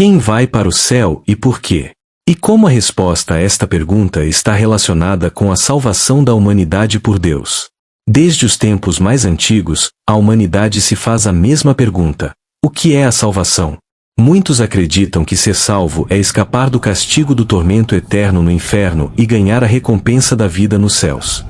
Quem vai para o céu e por quê? E como a resposta a esta pergunta está relacionada com a salvação da humanidade por Deus? Desde os tempos mais antigos, a humanidade se faz a mesma pergunta: o que é a salvação? Muitos acreditam que ser salvo é escapar do castigo do tormento eterno no inferno e ganhar a recompensa da vida nos céus.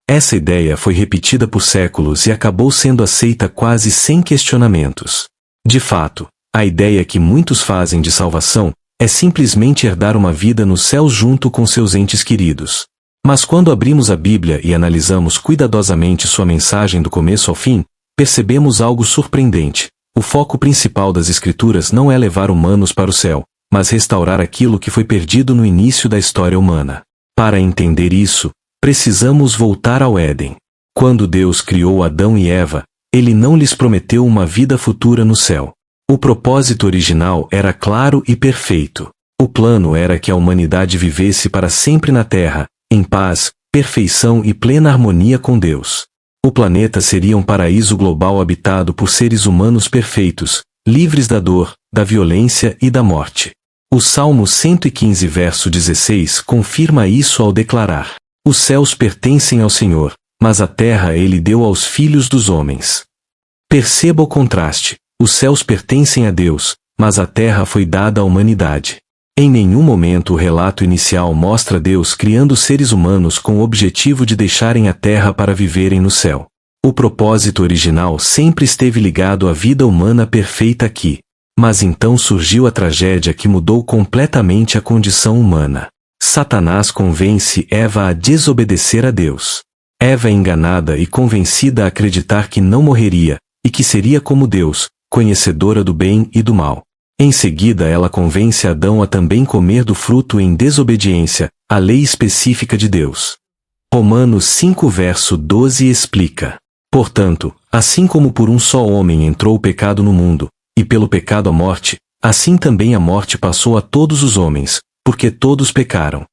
Essa ideia foi repetida por séculos e acabou sendo aceita quase sem questionamentos. De fato, a ideia que muitos fazem de salvação é simplesmente herdar uma vida nos céus junto com seus entes queridos. Mas quando abrimos a Bíblia e analisamos cuidadosamente sua mensagem do começo ao fim, percebemos algo surpreendente. O foco principal das Escrituras não é levar humanos para o céu, mas restaurar aquilo que foi perdido no início da história humana. Para entender isso, precisamos voltar ao Éden. Quando Deus criou Adão e Eva, Ele não lhes prometeu uma vida futura no céu. O propósito original era claro e perfeito. O plano era que a humanidade vivesse para sempre na Terra, em paz, perfeição e plena harmonia com Deus. O planeta seria um paraíso global habitado por seres humanos perfeitos, livres da dor, da violência e da morte. O Salmo 115 verso 16 confirma isso ao declarar: os céus pertencem ao Senhor, mas a terra Ele deu aos filhos dos homens. Perceba o contraste: os céus pertencem a Deus, mas a terra foi dada à humanidade. Em nenhum momento o relato inicial mostra Deus criando seres humanos com o objetivo de deixarem a terra para viverem no céu. O propósito original sempre esteve ligado à vida humana perfeita aqui. Mas então surgiu a tragédia que mudou completamente a condição humana. Satanás convence Eva a desobedecer a Deus. Eva é enganada e convencida a acreditar que não morreria, e que seria como Deus, conhecedora do bem e do mal. Em seguida ela convence Adão a também comer do fruto em desobediência, à lei específica de Deus. Romanos 5 verso 12 explica: portanto, assim como por um só homem entrou o pecado no mundo, e pelo pecado a morte, assim também a morte passou a todos os homens, porque todos pecaram.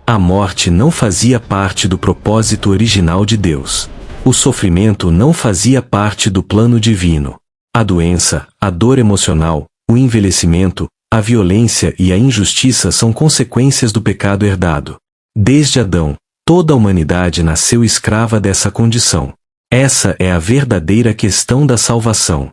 A morte não fazia parte do propósito original de Deus. O sofrimento não fazia parte do plano divino. A doença, a dor emocional, o envelhecimento, a violência e a injustiça são consequências do pecado herdado. Desde Adão, toda a humanidade nasceu escrava dessa condição. Essa é a verdadeira questão da salvação.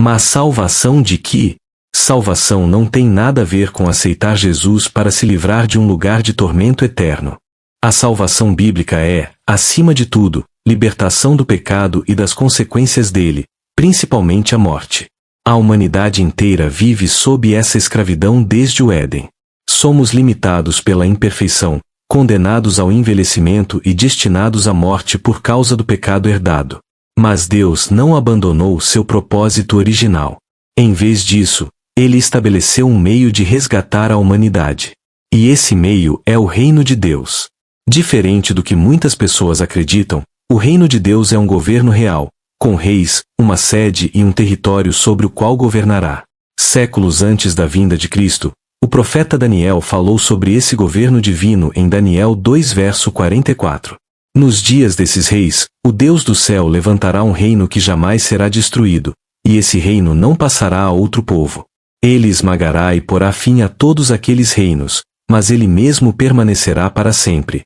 Mas salvação de que? Salvação não tem nada a ver com aceitar Jesus para se livrar de um lugar de tormento eterno. A salvação bíblica é, acima de tudo, libertação do pecado e das consequências dele, principalmente a morte. A humanidade inteira vive sob essa escravidão desde o Éden. Somos limitados pela imperfeição, condenados ao envelhecimento e destinados à morte por causa do pecado herdado. Mas Deus não abandonou seu propósito original. Em vez disso, Ele estabeleceu um meio de resgatar a humanidade. E esse meio é o reino de Deus. Diferente do que muitas pessoas acreditam, o reino de Deus é um governo real, com reis, uma sede e um território sobre o qual governará. Séculos antes da vinda de Cristo, o profeta Daniel falou sobre esse governo divino em Daniel 2 verso 44. Nos dias desses reis, o Deus do céu levantará um reino que jamais será destruído, e esse reino não passará a outro povo. Ele esmagará e porá fim a todos aqueles reinos, mas ele mesmo permanecerá para sempre.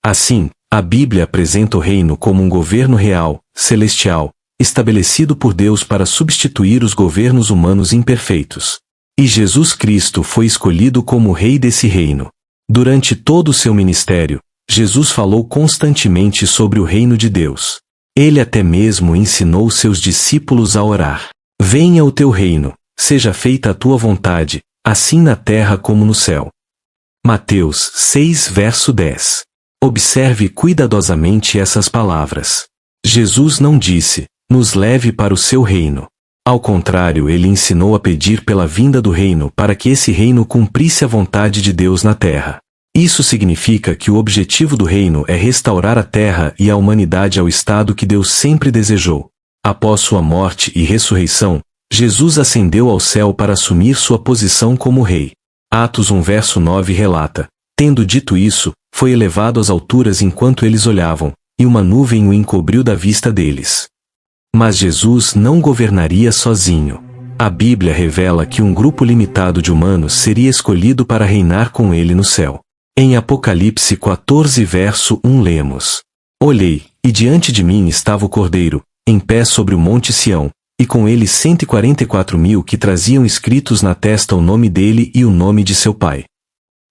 Assim, a Bíblia apresenta o reino como um governo real, celestial, estabelecido por Deus para substituir os governos humanos imperfeitos. E Jesus Cristo foi escolhido como rei desse reino. Durante todo o seu ministério, Jesus falou constantemente sobre o reino de Deus. Ele até mesmo ensinou seus discípulos a orar: venha o teu reino, seja feita a tua vontade, assim na terra como no céu. Mateus 6 verso 10. Observe cuidadosamente essas palavras. Jesus não disse: nos leve para o seu reino. Ao contrário, ele ensinou a pedir pela vinda do reino para que esse reino cumprisse a vontade de Deus na terra. Isso significa que o objetivo do reino é restaurar a terra e a humanidade ao estado que Deus sempre desejou. Após sua morte e ressurreição, Jesus ascendeu ao céu para assumir sua posição como rei. Atos 1 verso 9 relata: tendo dito isso, foi elevado às alturas enquanto eles olhavam, e uma nuvem o encobriu da vista deles. Mas Jesus não governaria sozinho. A Bíblia revela que um grupo limitado de humanos seria escolhido para reinar com ele no céu. Em Apocalipse 14 verso 1 lemos: Olhei, e diante de mim estava o Cordeiro, em pé sobre o monte Sião, e com ele 144.000 que traziam escritos na testa o nome dele e o nome de seu pai.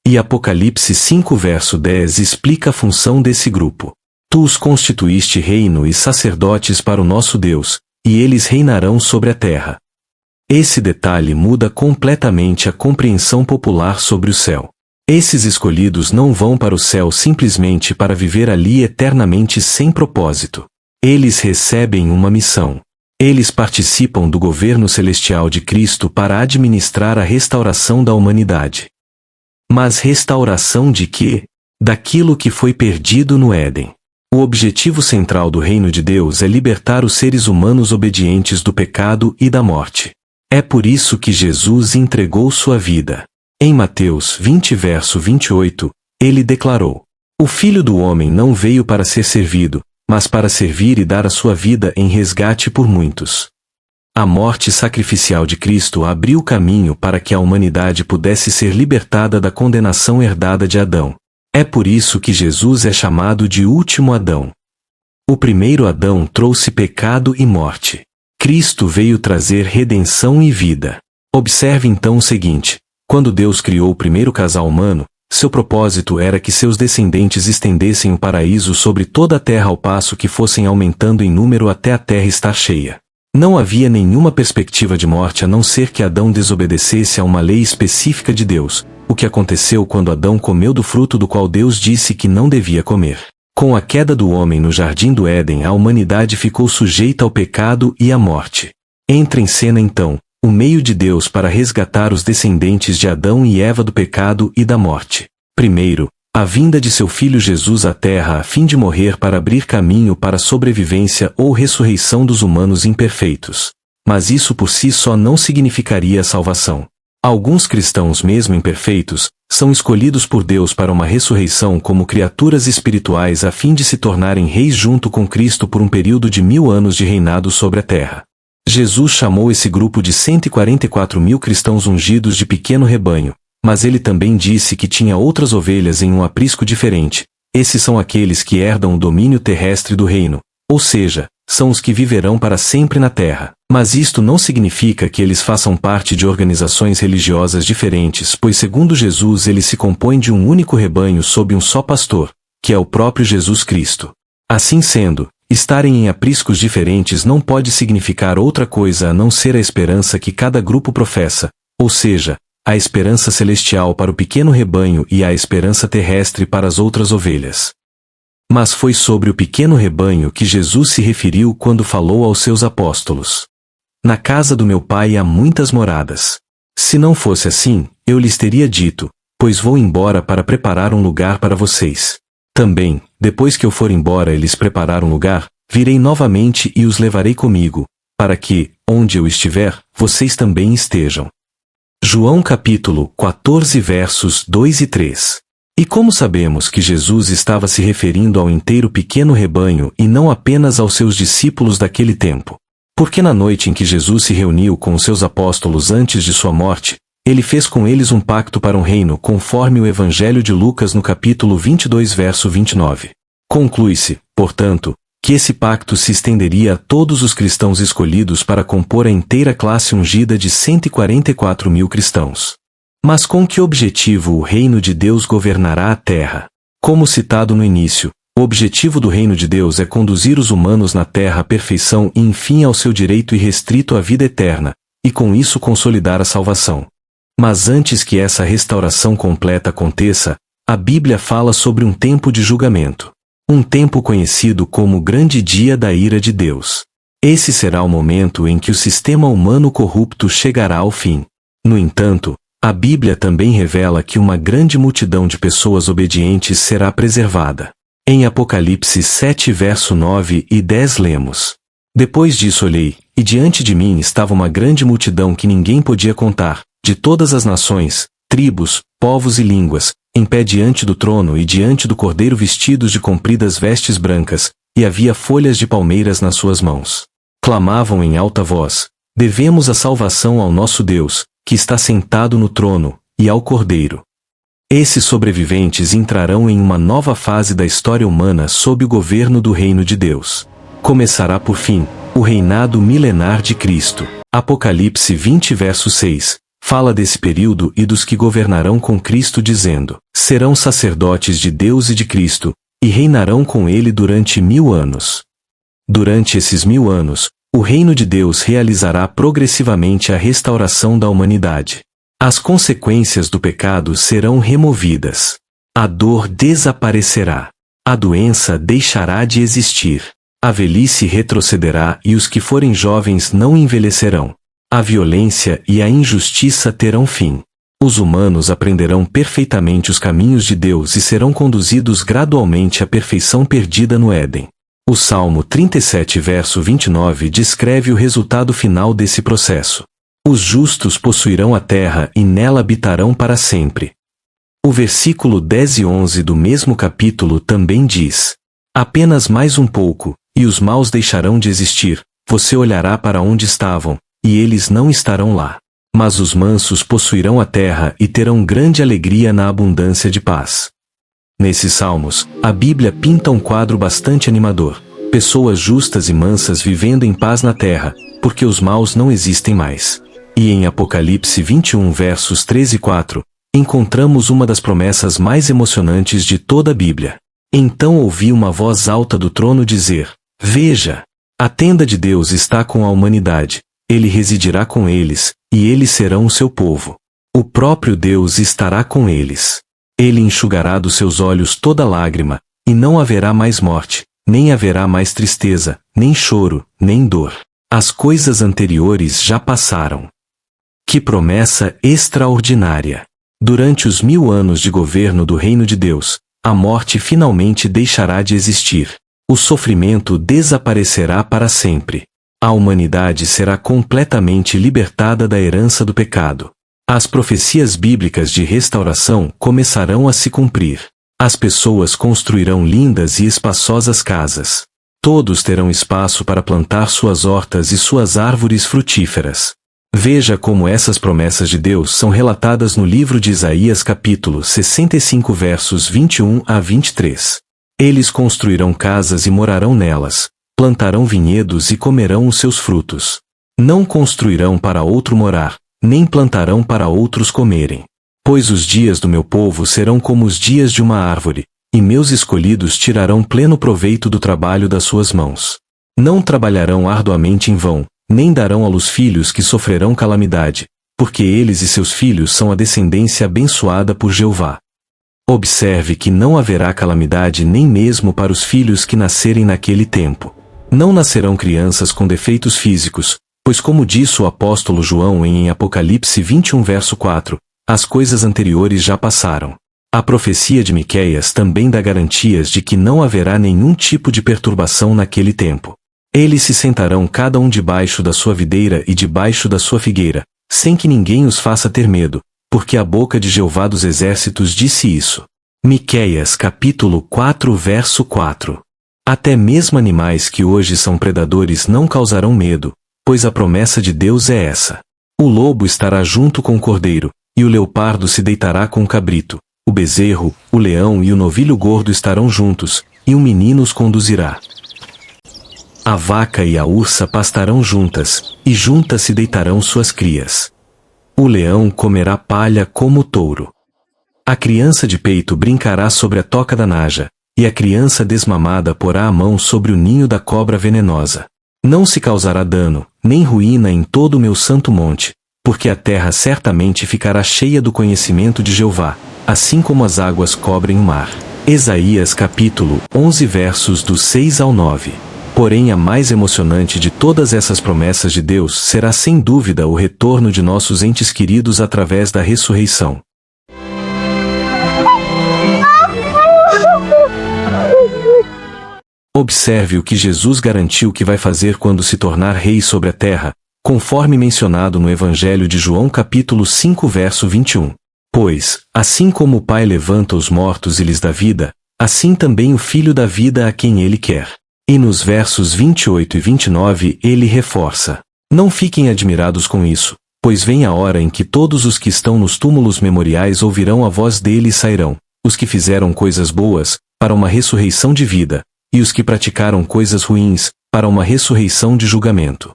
E Apocalipse 5 verso 10 explica a função desse grupo. Tu os constituíste reino e sacerdotes para o nosso Deus, e eles reinarão sobre a terra. Esse detalhe muda completamente a compreensão popular sobre o céu. Esses escolhidos não vão para o céu simplesmente para viver ali eternamente sem propósito. Eles recebem uma missão. Eles participam do governo celestial de Cristo para administrar a restauração da humanidade. Mas restauração de quê? Daquilo que foi perdido no Éden. O objetivo central do reino de Deus é libertar os seres humanos obedientes do pecado e da morte. É por isso que Jesus entregou sua vida. Em Mateus 20 verso 28, ele declarou: O Filho do Homem não veio para ser servido, mas para servir e dar a sua vida em resgate por muitos. A morte sacrificial de Cristo abriu caminho para que a humanidade pudesse ser libertada da condenação herdada de Adão. É por isso que Jesus é chamado de último Adão. O primeiro Adão trouxe pecado e morte. Cristo veio trazer redenção e vida. Observe então o seguinte: quando Deus criou o primeiro casal humano, seu propósito era que seus descendentes estendessem o paraíso sobre toda a terra ao passo que fossem aumentando em número até a terra estar cheia. Não havia nenhuma perspectiva de morte a não ser que Adão desobedecesse a uma lei específica de Deus, o que aconteceu quando Adão comeu do fruto do qual Deus disse que não devia comer. Com a queda do homem no jardim do Éden, a humanidade ficou sujeita ao pecado e à morte. Entra em cena então o meio de Deus para resgatar os descendentes de Adão e Eva do pecado e da morte. Primeiro, a vinda de seu Filho Jesus à Terra a fim de morrer para abrir caminho para a sobrevivência ou ressurreição dos humanos imperfeitos. Mas isso por si só não significaria a salvação. Alguns cristãos, mesmo imperfeitos, são escolhidos por Deus para uma ressurreição como criaturas espirituais a fim de se tornarem reis junto com Cristo por um período de 1000 anos de reinado sobre a terra. Jesus chamou esse grupo de 144.000 cristãos ungidos de pequeno rebanho, mas ele também disse que tinha outras ovelhas em um aprisco diferente. Esses são aqueles que herdam o domínio terrestre do reino, ou seja, são os que viverão para sempre na terra. Mas isto não significa que eles façam parte de organizações religiosas diferentes, pois segundo Jesus eles se compõem de um único rebanho sob um só pastor, que é o próprio Jesus Cristo. Assim sendo, estarem em apriscos diferentes não pode significar outra coisa a não ser a esperança que cada grupo professa, ou seja, a esperança celestial para o pequeno rebanho e a esperança terrestre para as outras ovelhas. Mas foi sobre o pequeno rebanho que Jesus se referiu quando falou aos seus apóstolos. Na casa do meu Pai há muitas moradas. Se não fosse assim, eu lhes teria dito, pois vou embora para preparar um lugar para vocês. Também, depois que eu for embora e lhes preparar um lugar, virei novamente e os levarei comigo, para que, onde eu estiver, vocês também estejam. João capítulo 14 versos 2 e 3. E como sabemos que Jesus estava se referindo ao inteiro pequeno rebanho e não apenas aos seus discípulos daquele tempo? Porque na noite em que Jesus se reuniu com os seus apóstolos antes de sua morte, ele fez com eles um pacto para um reino conforme o Evangelho de Lucas no capítulo 22 verso 29. Conclui-se, portanto, que esse pacto se estenderia a todos os cristãos escolhidos para compor a inteira classe ungida de 144.000 cristãos. Mas com que objetivo o reino de Deus governará a terra? Como citado no início, o objetivo do reino de Deus é conduzir os humanos na terra à perfeição e enfim ao seu direito irrestrito à vida eterna, e com isso consolidar a salvação. Mas antes que essa restauração completa aconteça, a Bíblia fala sobre um tempo de julgamento. Um tempo conhecido como o grande dia da ira de Deus. Esse será o momento em que o sistema humano corrupto chegará ao fim. No entanto, a Bíblia também revela que uma grande multidão de pessoas obedientes será preservada. Em Apocalipse 7 verso 9 e 10 lemos: Depois disso olhei, e diante de mim estava uma grande multidão que ninguém podia contar, de todas as nações, tribos, povos e línguas, em pé diante do trono e diante do Cordeiro vestidos de compridas vestes brancas, e havia folhas de palmeiras nas suas mãos. Clamavam em alta voz: Devemos a salvação ao nosso Deus, que está sentado no trono, e ao Cordeiro. Esses sobreviventes entrarão em uma nova fase da história humana sob o governo do reino de Deus. Começará por fim, o reinado milenar de Cristo. Apocalipse 20 verso 6, fala desse período e dos que governarão com Cristo dizendo, serão sacerdotes de Deus e de Cristo, e reinarão com ele durante 1000 anos. Durante esses 1000 anos, o reino de Deus realizará progressivamente a restauração da humanidade. As consequências do pecado serão removidas. A dor desaparecerá. A doença deixará de existir. A velhice retrocederá e os que forem jovens não envelhecerão. A violência e a injustiça terão fim. Os humanos aprenderão perfeitamente os caminhos de Deus e serão conduzidos gradualmente à perfeição perdida no Éden. O Salmo 37 verso 29 descreve o resultado final desse processo. Os justos possuirão a terra e nela habitarão para sempre. O versículo 10 e 11 do mesmo capítulo também diz, apenas mais um pouco, e os maus deixarão de existir, você olhará para onde estavam, e eles não estarão lá. Mas os mansos possuirão a terra e terão grande alegria na abundância de paz. Nesses salmos, a Bíblia pinta um quadro bastante animador. Pessoas justas e mansas vivendo em paz na terra, porque os maus não existem mais. E em Apocalipse 21 versos 3 e 4, encontramos uma das promessas mais emocionantes de toda a Bíblia. Então ouvi uma voz alta do trono dizer, veja, a tenda de Deus está com a humanidade, ele residirá com eles, e eles serão o seu povo. O próprio Deus estará com eles. Ele enxugará dos seus olhos toda lágrima, e não haverá mais morte, nem haverá mais tristeza, nem choro, nem dor. As coisas anteriores já passaram. Que promessa extraordinária! Durante os 1000 anos de governo do reino de Deus, a morte finalmente deixará de existir. O sofrimento desaparecerá para sempre. A humanidade será completamente libertada da herança do pecado. As profecias bíblicas de restauração começarão a se cumprir. As pessoas construirão lindas e espaçosas casas. Todos terão espaço para plantar suas hortas e suas árvores frutíferas. Veja como essas promessas de Deus são relatadas no livro de Isaías capítulo 65 versos 21 a 23. Eles construirão casas e morarão nelas, plantarão vinhedos e comerão os seus frutos. Não construirão para outro morar, nem plantarão para outros comerem. Pois os dias do meu povo serão como os dias de uma árvore, e meus escolhidos tirarão pleno proveito do trabalho das suas mãos. Não trabalharão arduamente em vão, nem darão à luz filhos que sofrerão calamidade, porque eles e seus filhos são a descendência abençoada por Jeová. Observe que não haverá calamidade nem mesmo para os filhos que nascerem naquele tempo. Não nascerão crianças com defeitos físicos, pois como disse o apóstolo João em Apocalipse 21 verso 4, as coisas anteriores já passaram. A profecia de Miqueias também dá garantias de que não haverá nenhum tipo de perturbação naquele tempo. Eles se sentarão cada um debaixo da sua videira e debaixo da sua figueira, sem que ninguém os faça ter medo, porque a boca de Jeová dos exércitos disse isso. Miqueias capítulo 4 verso 4. Até mesmo animais que hoje são predadores não causarão medo, pois a promessa de Deus é essa. O lobo estará junto com o cordeiro, e o leopardo se deitará com o cabrito. O bezerro, o leão e o novilho gordo estarão juntos, e um menino os conduzirá. A vaca e a ursa pastarão juntas, e juntas se deitarão suas crias. O leão comerá palha como o touro. A criança de peito brincará sobre a toca da naja, e a criança desmamada porá a mão sobre o ninho da cobra venenosa. Não se causará dano, nem ruína em todo o meu santo monte, porque a terra certamente ficará cheia do conhecimento de Jeová, assim como as águas cobrem o mar. Isaías capítulo 11 versos do 6 ao 9. Porém a mais emocionante de todas essas promessas de Deus será sem dúvida o retorno de nossos entes queridos através da ressurreição. Observe o que Jesus garantiu que vai fazer quando se tornar rei sobre a terra, conforme mencionado no Evangelho de João capítulo 5 verso 21. Pois, assim como o Pai levanta os mortos e lhes dá vida, assim também o Filho dá vida a quem ele quer. E nos versos 28 e 29 ele reforça: Não fiquem admirados com isso, pois vem a hora em que todos os que estão nos túmulos memoriais ouvirão a voz dele e sairão, os que fizeram coisas boas, para uma ressurreição de vida, e os que praticaram coisas ruins, para uma ressurreição de julgamento.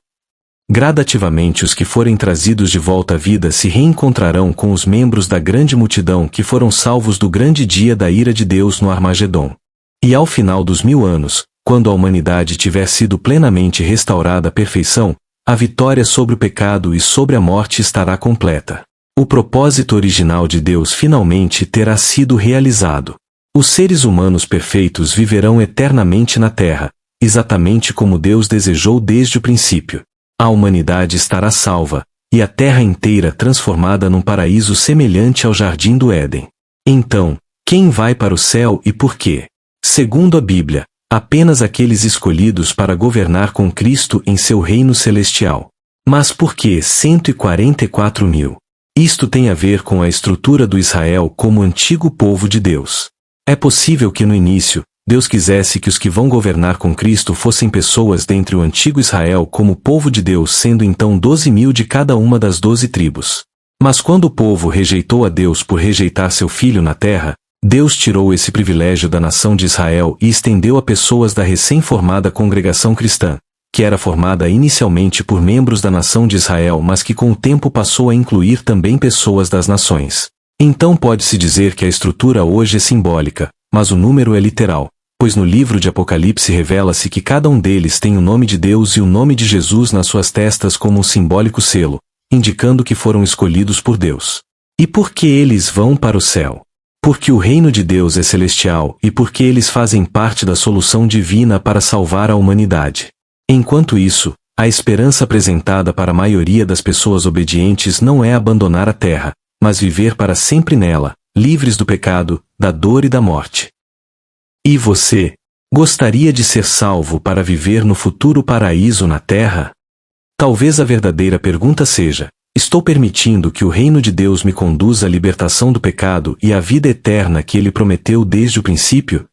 Gradativamente os que forem trazidos de volta à vida se reencontrarão com os membros da grande multidão que foram salvos do grande dia da ira de Deus no Armagedom. E ao final dos 1000 anos, quando a humanidade tiver sido plenamente restaurada à perfeição, a vitória sobre o pecado e sobre a morte estará completa. O propósito original de Deus finalmente terá sido realizado. Os seres humanos perfeitos viverão eternamente na Terra, exatamente como Deus desejou desde o princípio. A humanidade estará salva, e a Terra inteira transformada num paraíso semelhante ao Jardim do Éden. Então, quem vai para o céu e por quê? Segundo a Bíblia, apenas aqueles escolhidos para governar com Cristo em seu reino celestial. Mas por que 144 mil? Isto tem a ver com a estrutura do Israel como antigo povo de Deus. É possível que no início, Deus quisesse que os que vão governar com Cristo fossem pessoas dentre o antigo Israel como povo de Deus, sendo então 12.000 de cada uma das 12 tribos. Mas quando o povo rejeitou a Deus por rejeitar seu filho na terra, Deus tirou esse privilégio da nação de Israel e estendeu a pessoas da recém-formada congregação cristã, que era formada inicialmente por membros da nação de Israel, mas que com o tempo passou a incluir também pessoas das nações. Então pode-se dizer que a estrutura hoje é simbólica, mas o número é literal, pois no livro de Apocalipse revela-se que cada um deles tem o nome de Deus e o nome de Jesus nas suas testas como um simbólico selo, indicando que foram escolhidos por Deus. E por que eles vão para o céu? Porque o reino de Deus é celestial e porque eles fazem parte da solução divina para salvar a humanidade. Enquanto isso, a esperança apresentada para a maioria das pessoas obedientes não é abandonar a terra, mas viver para sempre nela, livres do pecado, da dor e da morte. E você? Gostaria de ser salvo para viver no futuro paraíso na terra? Talvez a verdadeira pergunta seja: estou permitindo que o reino de Deus me conduza à libertação do pecado e à vida eterna que ele prometeu desde o princípio?